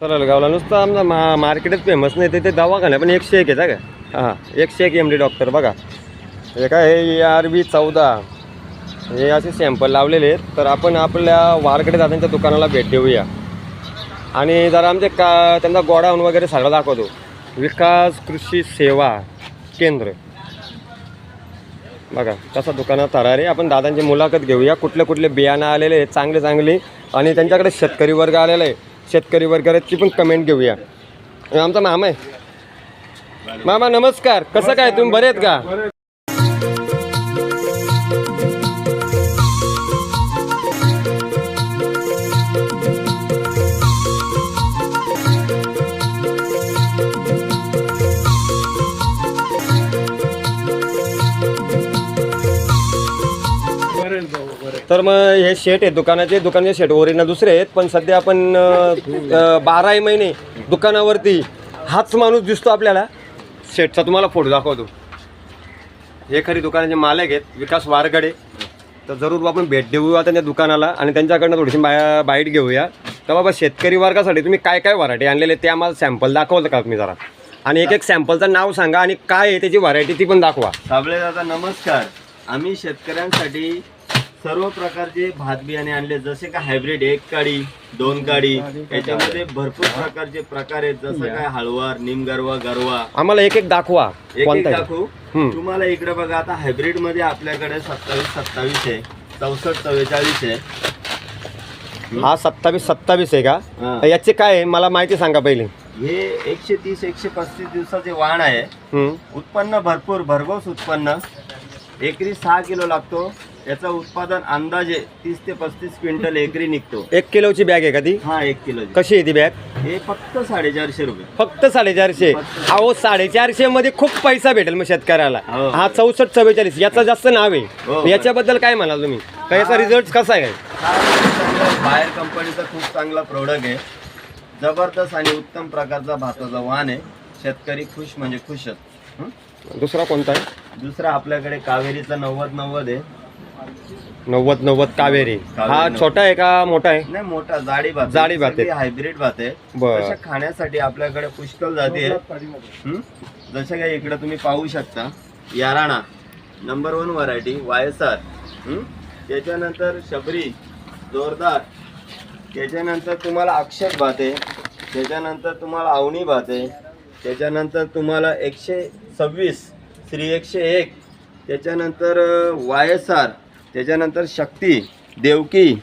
सरळगावला नुसतं आमचा मार्केटच फेमस नाही ते दवाखाना पण 101 आहे का? हां 101 MD डॉक्टर बघा. हे काय हे RB14 हे असे सॅम्पल लावलेले आहेत. तर आपण आपल्या वारकडे दादांच्या दुकानाला भेट देऊया आणि जरा आमचे त्यांचा गोडाऊन वगैरे सगळं दाखवतो. विकास कृषी सेवा केंद्र बघा कसं दुकानात थरारे. आपण दादांची मुलाखत घेऊया. कुठले कुठले बियाणं आलेले आहेत चांगले चांगले आणि त्यांच्याकडे शेतकरी वर्ग आलेला आहे. शेतकरी वर्गाची पण कमेंट घेऊया. आमचा मामा आहे. मामा नमस्कार. कसं काय तुम्ही बरे आहेत का? तर मग हे शेट आहे दुकानाचे शेट ओरिजिनल दुसरे आहेत पण सध्या आपण 12 महिने दुकानावरती हाच माणूस दिसतो आपल्याला. शेटचा तुम्हाला फोटो दाखवतो. हे खरी दुकानाचे मालक आहेत विकास वारगडे. तर जरूर आपण भेट देऊया त्यांच्या दुकानाला आणि त्यांच्याकडनं थोडीशी बाईट घेऊया. तर बाबा शेतकरी वर्गासाठी तुम्ही काय काय व्हरायटी आणलेले ते आम्हाला सॅम्पल दाखवलं का तुम्ही जरा आणि एक सॅम्पलचं नाव सांगा आणि काय आहे त्याची व्हरायटी ती पण दाखवा. साबळे दादा नमस्कार. आम्ही शेतकऱ्यांसाठी सर्व प्रकारचे भात बियाणे आणले जसे का हायब्रिड 1 काडी 2 काडी याच्यामध्ये भरपूर प्रकारचे प्रकार आहेत जसं काय हळवार निमगरवा गरवा. आम्हाला एक दाखवा. एक दाखवू तुम्हाला. इकडे बघा आता हायब्रिड मध्ये आपल्याकडे 27 आहे 64 44 आहे. हा 27 आहे का? याचे काय आहे मला माहिती सांगा पहिले. हे 130 135 दिवसाचे वाण आहे. उत्पन्न भरपूर भरघोस उत्पन्न. एकरी 6 किलो लागतो. याचं उत्पादन अंदाजे 30 ते 35 क्विंटल एकरी निघतो. 1 किलोची बॅग आहे का ती? हा 1 किलो. कशी आहे ती बॅग? हे फक्त 450 रुपये. फक्त 450. अहो 450 मध्ये खूप पैसा भेटेल मग शेतकऱ्याला. हा 64 44 याचं जास्त नाव आहे. याच्याबद्दल काय म्हणाल तुम्ही? याचा रिझल्ट कसा आहे? बाहेर कंपनीचा खूप चांगला प्रोडक्ट आहे. जबरदस्त आणि उत्तम प्रकारचा भाताचा वाण आहे. शेतकरी खुश म्हणजे खुशच. दुसरा कोणता आहे? दुसरा आपल्याकडे कावेरीचा 90 आहे. 90 कावेरी. हा छोटा आहे का मोठा आहे? नाही मोठा जाडी भात आहे. हायब्रिड भात आहे. तशा खाण्यासाठी आपल्याकडे पुष्कळ जाती आहे. जसे काही इकडे तुम्ही पाहू शकता. याराणा नंबर 1 व्हरायटी YSR. त्याच्यानंतर शबरी जोरदार. त्याच्यानंतर तुम्हाला अक्षत भात आहे. त्याच्यानंतर तुम्हाला अवनी भात आहे. त्याच्यानंतर तुम्हाला 126 श्री 101. त्याच्यानंतर YSR. त्याच्यानंतर शक्ती देवकी.